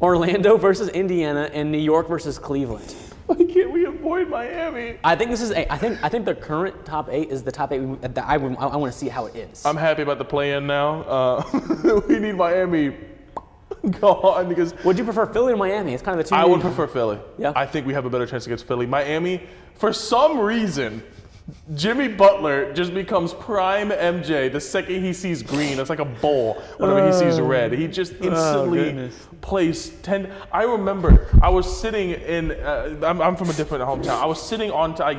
Orlando versus Indiana, and New York versus Cleveland. Why can't we avoid Miami? I think the current top 8 is the top 8 that I want to see how it is. I'm happy about the play-in now. We need Miami gone because. Would you prefer Philly or Miami? It's kind of the 2. I would prefer Philly. Yeah. I think we have a better chance against Philly. Miami, for some reason, Jimmy Butler just becomes prime MJ the second he sees green. It's like a bowl whenever he sees red. He just instantly plays 10. I remember I was sitting in, I'm from a different hometown. I was sitting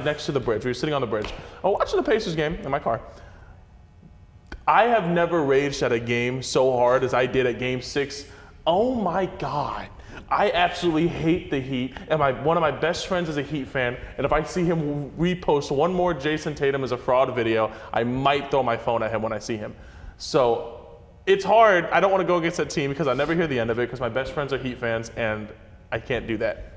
next to the bridge. We were sitting on the bridge. I was watching the Pacers game in my car. I have never raged at a game so hard as I did at Game 6. Oh my God. I absolutely hate the Heat, and one of my best friends is a Heat fan, and if I see him repost one more Jason Tatum as a fraud video, I might throw my phone at him when I see him. So it's hard. I don't want to go against that team because I never hear the end of it because my best friends are Heat fans, and I can't do that.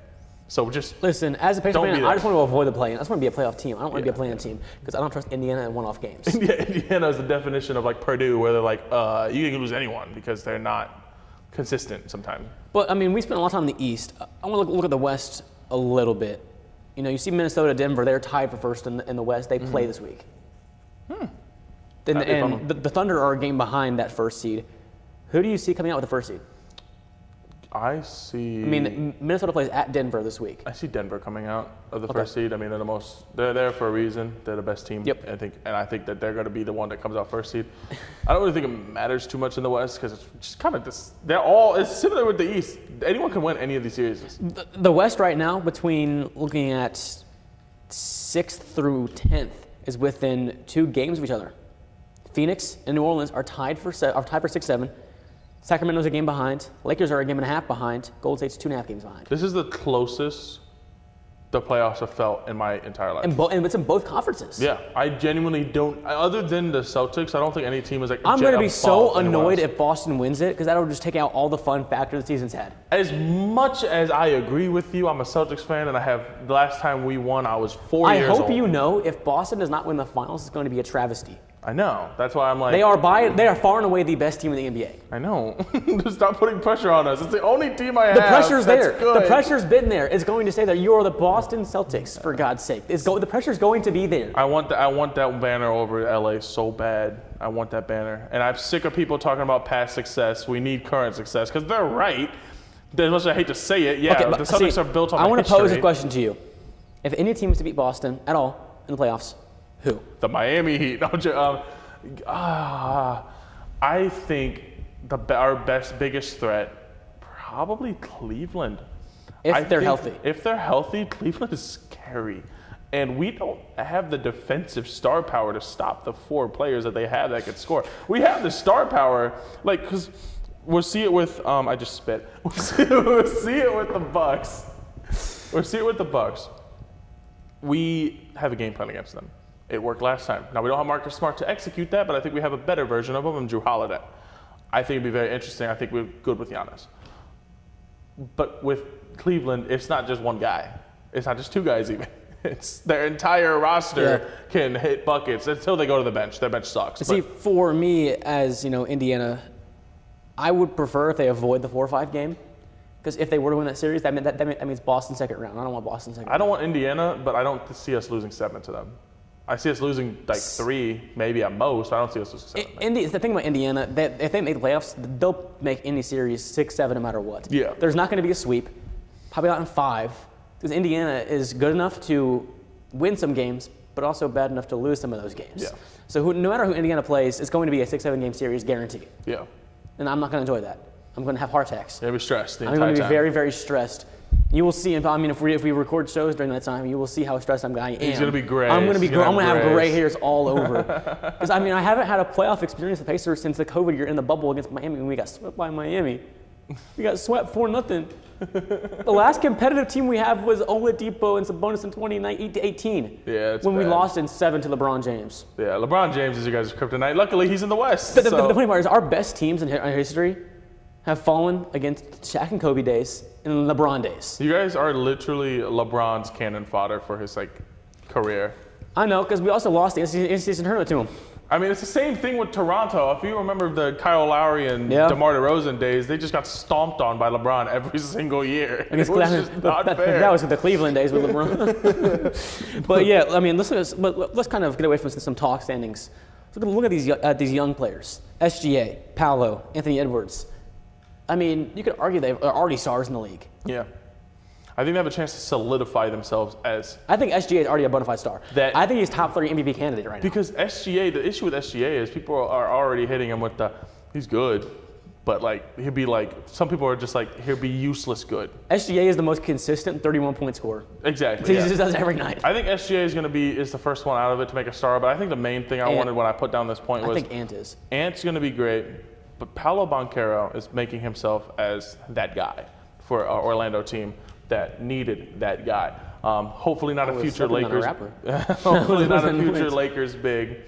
So just listen, as a Pacers fan, I just want to avoid the play-in. I just want to be a playoff team. I don't want to be a play-in team because I don't trust Indiana in one-off games. Indiana is the definition of like Purdue, where they're like, you can lose anyone because they're not consistent sometimes. But we spent a lot of time in the East. I want to look at the West a little bit. You see Minnesota, Denver, they're tied for first in the West. They play this week. And the Thunder are a game behind that first seed. Who do you see coming out with the first seed? I see. Minnesota plays at Denver this week. I see Denver coming out of the first seed. They're there for a reason. They're the best team. Yep. I think that they're going to be the one that comes out first seed. I don't really think it matters too much in the West because it's just kind of this. It's similar with the East. Anyone can win any of these series. The West right now, between looking at 6th through 10th, is within 2 games of each other. Phoenix and New Orleans are tied for 6-7. Sacramento's a game behind. Lakers are a game and a half behind. Golden State's 2.5 games behind. This is the closest the playoffs have felt in my entire life. And it's in both conferences. Yeah, I genuinely don't. Other than the Celtics, I don't think any team is like. I'm going to be so annoyed if Boston wins it because that would just take out all the fun factor the season's had. As much as I agree with you, I'm a Celtics fan, and the last time we won, I was 4 years old. I hope you know if Boston does not win the finals, it's going to be a travesty. I know. That's why I'm like. They are far and away the best team in the NBA. I know. Just stop putting pressure on us. It's the only team I have. The pressure's there. Good. The pressure's been there. It's going to stay there. You are the Boston Celtics, for God's sake. The pressure's going to be there. I want that banner over LA so bad. I want that banner. And I'm sick of people talking about past success. We need current success because they're right. As much as I hate to say it, yeah, Okay, the Celtics are built on I want to history. pose a question to you. If any team is to beat Boston at all in the playoffs, who? The Miami Heat. I think our biggest threat, probably Cleveland. If they're healthy. If they're healthy, Cleveland is scary. And we don't have the defensive star power to stop the 4 players that they have that could score. We have the star power, like, because we'll see it with, I just spit. We'll see it with the Bucks. We'll see it with the Bucks. We have a game plan against them. It worked last time. Now, we don't have Marcus Smart to execute that, but I think we have a better version of him in Drew Holiday. I think it'd be very interesting. I think we're good with Giannis. But with Cleveland, it's not just one guy. It's not just 2 guys even. It's their entire roster can hit buckets until they go to the bench. Their bench sucks. See, for me, as Indiana, I would prefer if they avoid the 4-5 game. Because if they were to win that series, that means Boston second round. I don't want Boston second round. I don't want Indiana, but I don't see us losing 7 to them. I see us losing like 3, maybe at most. I don't see us losing 7. The thing about Indiana, if they make the playoffs, they'll make any series 6-7 no matter what. Yeah. There's not going to be a sweep, probably not in 5, because Indiana is good enough to win some games, but also bad enough to lose some of those games. Yeah. So no matter who Indiana plays, it's going to be a 6-7 game series guaranteed. Yeah. And I'm not going to enjoy that. I'm going to have heart attacks. You're going to be stressed the I'm entire going to be time. very, very stressed. You will see. I mean, if we record shows during that time, you will see how stressed I am. He's going to be gray. I'm going to be. I'm going to have grays. gray hairs all over. Because I mean, I haven't had a playoff experience with the Pacers since the COVID year in the bubble against Miami when we got swept by Miami. We got swept 4-0. The last competitive team we have was Oladipo and Sabonis in 2018. Yeah, it's when we bad. lost in 7 to LeBron James. Yeah, LeBron James is your guys' kryptonite. Luckily, he's in the West. The funny part is our best teams in history have fallen against Shaq and Kobe days and LeBron days. You guys are literally LeBron's cannon fodder for his career. I know, because we also lost the in-season tournament to him. I mean, it's the same thing with Toronto. If you remember the Kyle Lowry and DeMar DeRozan days, they just got stomped on by LeBron every single year. It was just not fair. That was the Cleveland days with LeBron. But yeah, I mean, let's kind of get away from some talk standings. Look at these young players: SGA, Paolo, Anthony Edwards. I mean, you could argue they're already stars in the league. Yeah. I think they have a chance to solidify themselves as... I think SGA is already a bona fide star. I think he's top 3 MVP candidate right now. Because SGA, the issue with SGA is people are already hitting him with he's good, but he'll be some people are just he'll be useless good. SGA is the most consistent 31-point scorer. Exactly. He just does it every night. I think SGA is the first one out of it to make a star, but I think the main thing I wanted when I put down this point was... I think Ant is. Ant's going to be great, but Paolo Banchero is making himself as that guy for our Orlando team that needed that guy. Hopefully not a future Lakers. Hopefully not a future Lakers big.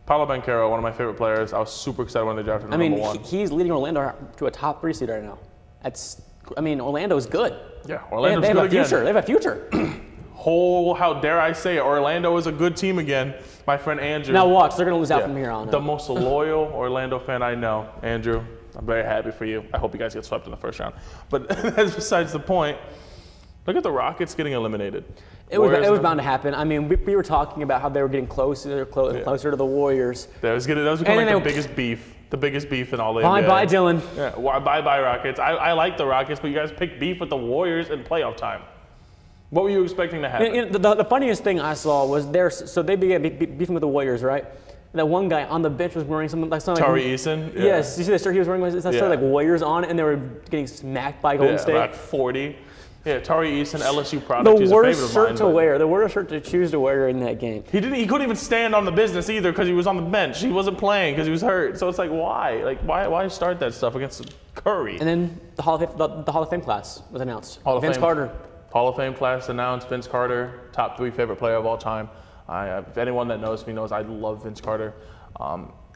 Paolo Banchero, one of my favorite players. I was super excited when they drafted him number 1. He's leading Orlando to a top 3 seed right now. Orlando's good. Yeah, Orlando's they have good a future. again. They have a future. How dare I say it, Orlando is a good team again. My friend Andrew. Now watch, they're going to lose out from here on. The most loyal Orlando fan I know, Andrew. I'm very happy for you. I hope you guys get swept in the first round. But that's besides the point. Look at the Rockets getting eliminated. It was bound to happen. I mean, we were talking about how they were getting closer to the Warriors. That was becoming the biggest beef. The biggest beef in all the NBA. Bye, Dylan. Yeah, bye, Rockets. I like the Rockets, but you guys picked beef with the Warriors in playoff time. What were you expecting to happen? The funniest thing I saw was so they began beefing with the Warriors, right? And that one guy on the bench was wearing something like Tari Eason? Yeah. Yes, you see the shirt he was wearing? It said Warriors on it, and they were getting smacked by Golden State. Like 40. Yeah, Tari Eason, LSU product. The worst shirt to wear. The worst shirt to choose to wear in that game. He couldn't even stand on the business either because he was on the bench. He wasn't playing because he was hurt. So it's why? Why start that stuff against Curry? And then the Hall of Fame class was announced. Vince Carter. Hall of Fame class announced. Vince Carter, top 3 favorite player of all time. If anyone that knows me knows I love Vince Carter.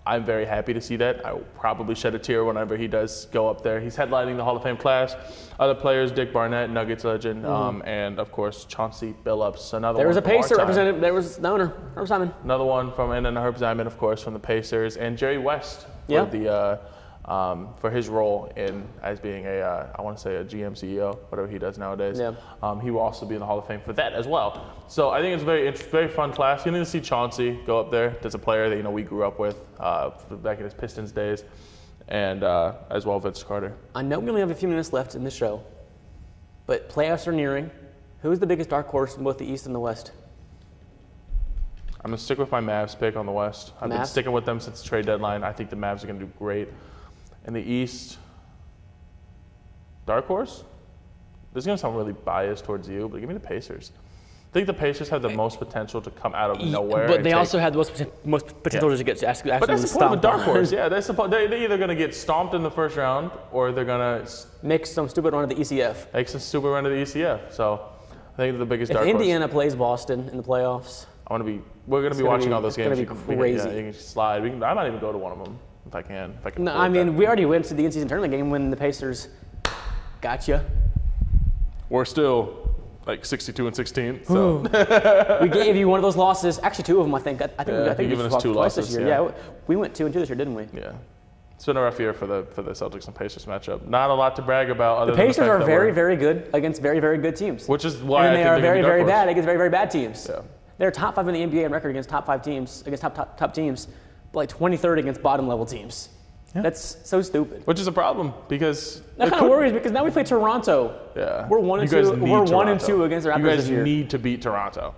I'm very happy to see that. I will probably shed a tear whenever he does go up there. He's headlining the Hall of Fame class. Other players, Dick Barnett, Nuggets legend, and of course Chauncey Billups. Another There was one a from our Pacer time. representative. There was the owner, Herb Simon. Another one from, and then Herb Simon, of course, from the Pacers, and Jerry West for Yeah. for his role in as being I want to say a GM CEO, whatever he does nowadays. Yeah. He will also be in the Hall of Fame for that as well. So I think it's a very fun class. You need to see Chauncey go up there. That's a player that we grew up with back in his Pistons days, and as well Vince Carter. I know we only have a few minutes left in the show, but playoffs are nearing. Who's the biggest dark horse in both the East and the West? I'm going to stick with my Mavs pick on the West. I've been Mavs? sticking with them since the trade deadline. I think the Mavs are going to do great. In the East, dark horse? This is going to sound really biased towards you, but give me the Pacers. I think the Pacers have the most potential to come out of nowhere. But and they take- also had the most potential to get to actually But that's the point of a stomped dark on. horse. Yeah, they're either going to get stomped in the first round or they're going to Make some stupid run at the ECF. make some stupid run to the ECF. So I think the biggest If dark Indiana plays Boston in the playoffs, horse. We're going to be watching all those it's gonna games. be crazy. You can slide. I might even go to one of them if I can. If I can no, afford I mean that. we already went to the in-season tournament game when the Pacers got you. We're still like 62-16. So. We gave you one of those losses. Actually, two of them, I think. I think you've we given us lost two twice losses, this year. yeah. Yeah, we went 2-2 this year, didn't we? Yeah. It's been a rough year for the Celtics and Pacers matchup. Not a lot to brag about other The than the Pacers fact are that very, we're- very good against very, very good teams. Which is why and I they think are they're very, gonna be very dark bad horse. against very, very bad teams. Yeah. They're top 5 in the NBA in record against top 5 teams, against top teams, but like 23rd against bottom level teams. Yeah. That's so stupid. Which is a problem because That kind of worries me because now we play Toronto. Yeah. We're 1 and You guys 2. need We're 1 and Toronto. 2 against the Raptors You guys this year. need to beat Toronto.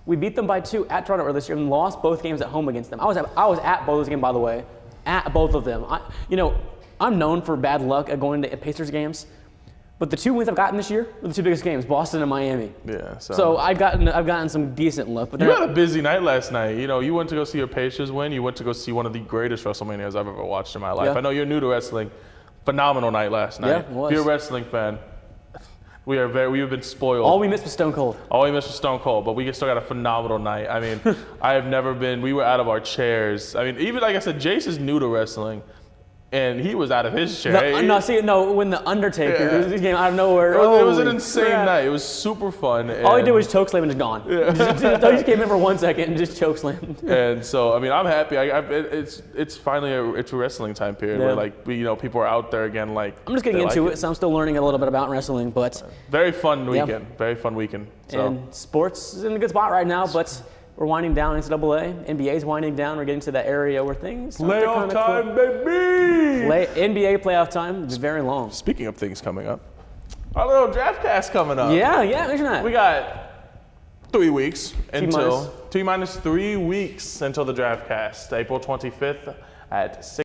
We beat them by 2 at Toronto earlier this year and lost both games at home against them. I was at both those games, by the way, at both of them. I'm known for bad luck at going to Pacers games, but the 2 wins I've gotten this year were the 2 biggest games, Boston and Miami. Yeah. So I've gotten some decent luck. But You had a busy night last night. You went to go see your Pacers win. You went to go see one of the greatest WrestleManias I've ever watched in my life. Yeah. I know you're new to wrestling. Phenomenal night last night. Yeah, it was. If you're a wrestling fan, we have been spoiled. all we missed was Stone Cold. All we missed was Stone Cold, but we still got a phenomenal night. I mean, we were out of our chairs. I mean, even like I said, Jace is new to wrestling, and he was out of his chair. When the Undertaker he came out of nowhere. It was an holy insane crap. night. It was super fun. All he did was chokeslam and just gone. He just came in for 1 second and just chokeslammed. And so, I mean, I'm happy. It's finally it's a wrestling time period Yeah. where people are out there again. Like I'm just getting they into like it, so I'm still learning a little bit about wrestling. But Very fun weekend. Very fun weekend. So and sports is in a good spot right now, but we're winding down NCAA. NBA's winding down. We're getting to that area where things start to playoff kinda time, baby. NBA playoff time is very long. Speaking of things coming up, our little draft cast coming up. Yeah, imagine that. We got 3 weeks T-minus. T-minus 3 weeks until the draft cast, April 25th at 6.